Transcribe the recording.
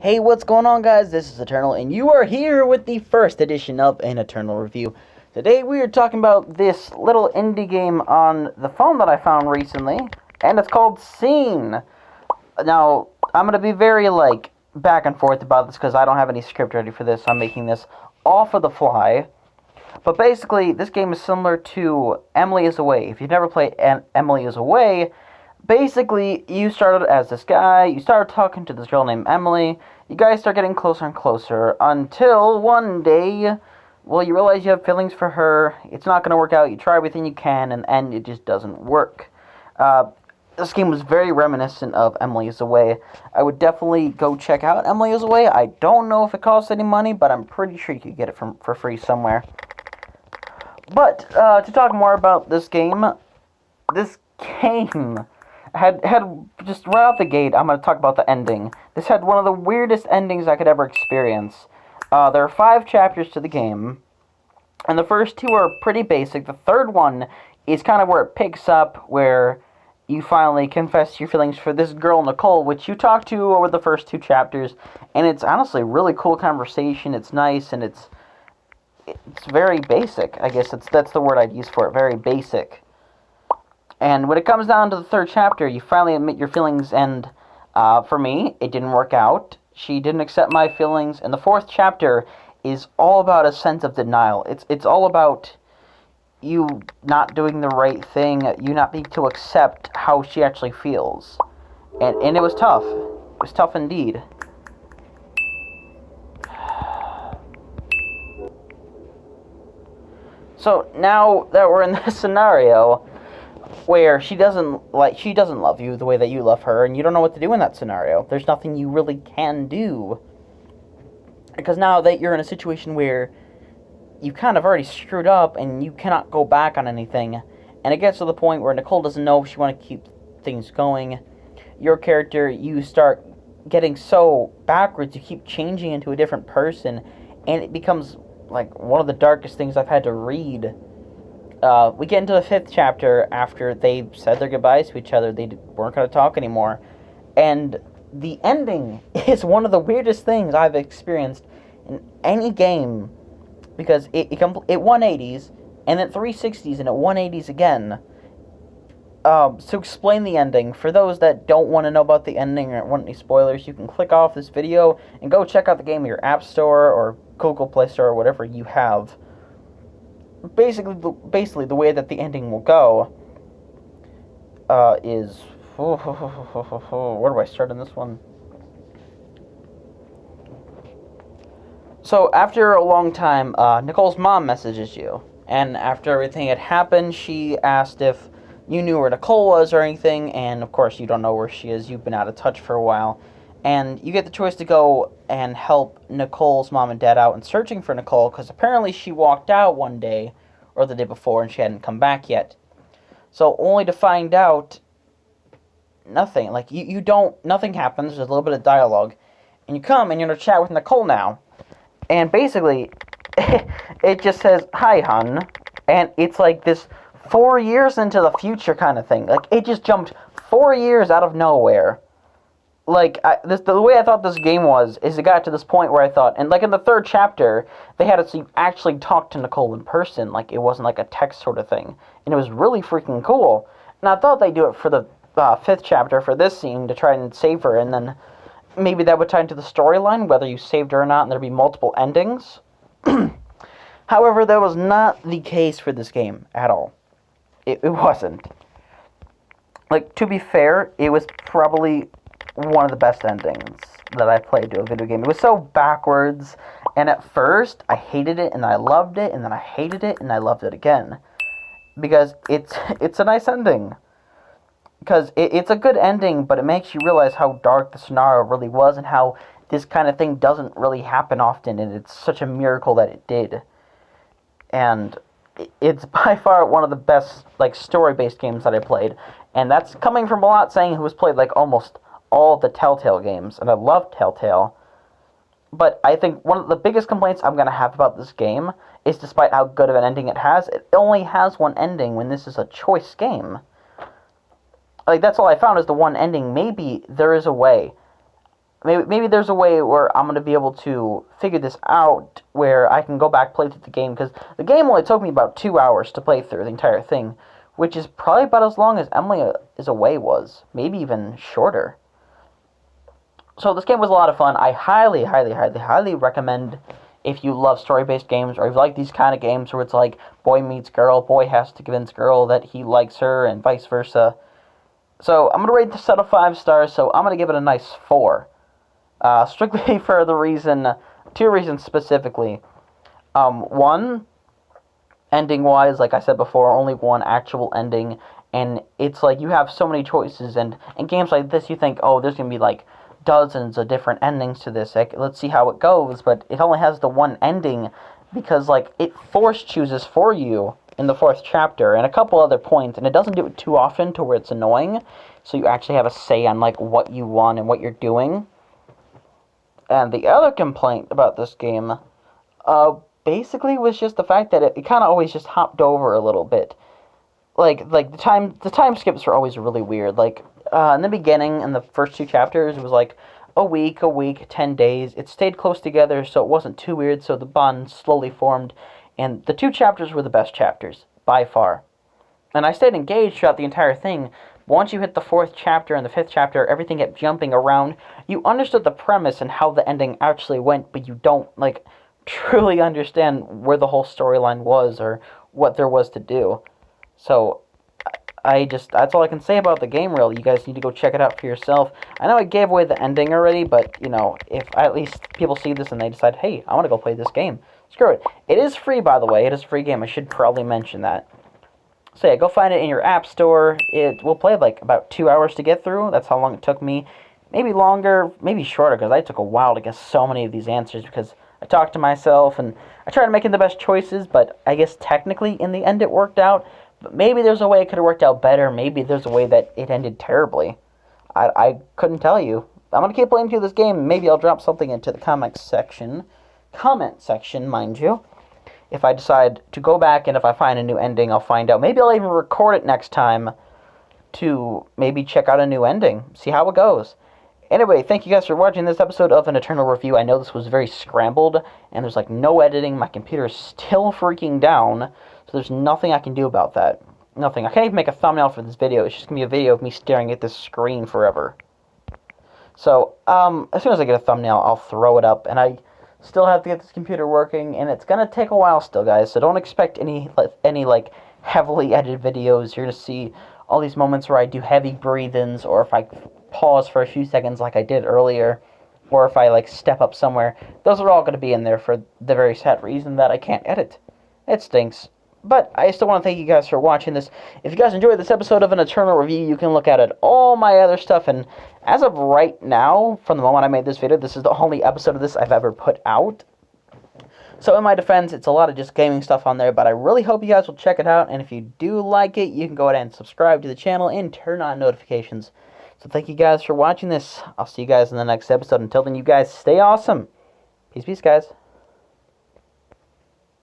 Hey, what's going on, guys? This is Eternal, and you are here with the first edition of an Eternal Review. Today, we are talking about this little indie game on the phone that I found recently, and it's called Scene. Now, I'm going to be very, back and forth about this because I don't have any script ready for this. I'm making this off of the fly. But basically, this game is similar to Emily is Away. If you've never played Emily is Away, basically, you started as this guy, you started talking to this girl named Emily, you guys start getting closer and closer, until one day, well, you realize you have feelings for her, it's not going to work out, you try everything you can, and it just doesn't work. This game was very reminiscent of Emily is Away. I would definitely go check out Emily is Away. I don't know if it costs any money, but I'm pretty sure you could get it for free somewhere. But, to talk more about this game had just right off the gate, I'm going to talk about the ending. This had one of the weirdest endings I could ever experience. There are 5 chapters to the game, and the first 2 are pretty basic. The third one is kind of where it picks up, where you finally confess your feelings for this girl, Nicole, which you talk to over the first 2 chapters, and it's honestly a really cool conversation. It's nice, and it's very basic. I guess that's the word I'd use for it, very basic. And when it comes down to the 3rd chapter, you finally admit your feelings, and for me, it didn't work out. She didn't accept my feelings, and the 4th chapter is all about a sense of denial. It's all about you not doing the right thing, you not being to accept how she actually feels. And it was tough. It was tough indeed. So now that we're in this scenario where she doesn't love you the way that you love her, and you don't know what to do in that scenario. There's nothing you really can do, because now that you're in a situation where you kind of already screwed up and you cannot go back on anything, and it gets to the point where Nicole doesn't know if she wants to keep things going. Your character, you start getting so backwards, you keep changing into a different person, and it becomes like one of the darkest things I've had to read. We get into the 5th chapter after they said their goodbyes to each other. They weren't going to talk anymore. And the ending is one of the weirdest things I've experienced in any game, because it 180s, and then 360s, and it 180s again. To explain the ending, for those that don't want to know about the ending or want any spoilers, you can click off this video and go check out the game in your App Store or Google Play Store or whatever you have. Basically, the way that the ending will go is... where do I start in this one? So, after a long time, Nicole's mom messages you. And after everything had happened, she asked if you knew where Nicole was or anything. And, of course, you don't know where she is. You've been out of touch for a while. And you get the choice to go and help Nicole's mom and dad out in searching for Nicole, because apparently she walked out one day, or the day before, and she hadn't come back yet. So, only to find out nothing. Like, nothing happens, there's a little bit of dialogue. And you come, and you're going to chat with Nicole now. And basically, it just says, "Hi, hun." And it's like this 4 years into the future kind of thing. Like, it just jumped 4 years out of nowhere. Like, the way I thought this game was, is it got to this point where I thought, and like in the 3rd chapter, they had it so you actually talk to Nicole in person, like it wasn't like a text sort of thing, and it was really freaking cool. And I thought they'd do it for the 5th chapter, for this scene, to try and save her, and then maybe that would tie into the storyline, whether you saved her or not, and there'd be multiple endings. However, that was not the case for this game at all. It wasn't. Like, to be fair, it was probably one of the best endings that I've played to a video game. It was so backwards, and at first, I hated it, and I loved it, and then I hated it, and I loved it again. Because it's a nice ending. Because it's a good ending, but it makes you realize how dark the scenario really was, and how this kind of thing doesn't really happen often, and it's such a miracle that it did. And it's by far one of the best, like, story-based games that I played. And that's coming from a lot saying who has played, like, almost all the Telltale games, and I love Telltale. But I think one of the biggest complaints I'm going to have about this game is, despite how good of an ending it only has one ending when this is a choice game. Like, that's all I found is the one ending. Maybe there is a way maybe there's a way where I'm going to be able to figure this out where I can go back play through the game, because the game only took me about 2 hours to play through the entire thing, which is probably about as long as Emily is Away was, maybe even shorter. So this game was a lot of fun. I highly, highly, highly, highly recommend, if you love story-based games, or if you like these kind of games where it's like boy meets girl, boy has to convince girl that he likes her, and vice versa. So I'm going to rate this out of 5 stars, so I'm going to give it a nice 4. Strictly for the reason, 2 reasons specifically. One, ending-wise, like I said before, only one actual ending, and it's like you have so many choices, and in games like this you think, oh, there's going to be like dozens of different endings to this, like, let's see how it goes, but it only has the one ending, because like it force chooses for you in the 4th chapter, and a couple other points, and it doesn't do it too often to where it's annoying, so you actually have a say on like what you want and what you're doing. And the other complaint about this game, basically was just the fact that it kind of always just hopped over a little bit. Like the time skips were always really weird. Like in the beginning, in the first 2 chapters, it was like a week, 10 days. It stayed close together, so it wasn't too weird. So the bond slowly formed, and the 2 chapters were the best chapters by far. And I stayed engaged throughout the entire thing. Once you hit the 4th chapter and the 5th chapter, everything kept jumping around. You understood the premise and how the ending actually went, but you don't, like, truly understand where the whole storyline was or what there was to do. So, that's all I can say about the game, really. You guys need to go check it out for yourself. I know I gave away the ending already, but, you know, if at least people see this and they decide, hey, I want to go play this game, screw it. It is free, by the way. It is a free game. I should probably mention that. So yeah, go find it in your app store. It will play like about 2 hours to get through. That's how long it took me. Maybe longer, maybe shorter, because I took a while to get so many of these answers, because I talked to myself and I tried making the best choices, but I guess technically in the end it worked out. But maybe there's a way it could have worked out better. Maybe there's a way that it ended terribly. I couldn't tell you. I'm going to keep playing through this game. Maybe I'll drop something into the comment section, mind you. If I decide to go back, and if I find a new ending, I'll find out. Maybe I'll even record it next time to maybe check out a new ending, see how it goes. Anyway, thank you guys for watching this episode of An Eternal Review. I know this was very scrambled, and there's like no editing. My computer is still freaking down, so there's nothing I can do about that. Nothing. I can't even make a thumbnail for this video. It's just going to be a video of me staring at this screen forever. So, as soon as I get a thumbnail, I'll throw it up, and I still have to get this computer working, and it's gonna take a while still, guys, so don't expect any like heavily edited videos. You're gonna see all these moments where I do heavy breath-ins, or if I pause for a few seconds like I did earlier, or if I like step up somewhere. Those are all gonna be in there for the very sad reason that I can't edit. It stinks. But I still want to thank you guys for watching this. If you guys enjoyed this episode of An Eternal Review, you can look at all my other stuff. And as of right now, from the moment I made this video, this is the only episode of this I've ever put out. So in my defense, it's a lot of just gaming stuff on there. But I really hope you guys will check it out. And if you do like it, you can go ahead and subscribe to the channel and turn on notifications. So thank you guys for watching this. I'll see you guys in the next episode. Until then, you guys stay awesome. Peace, guys.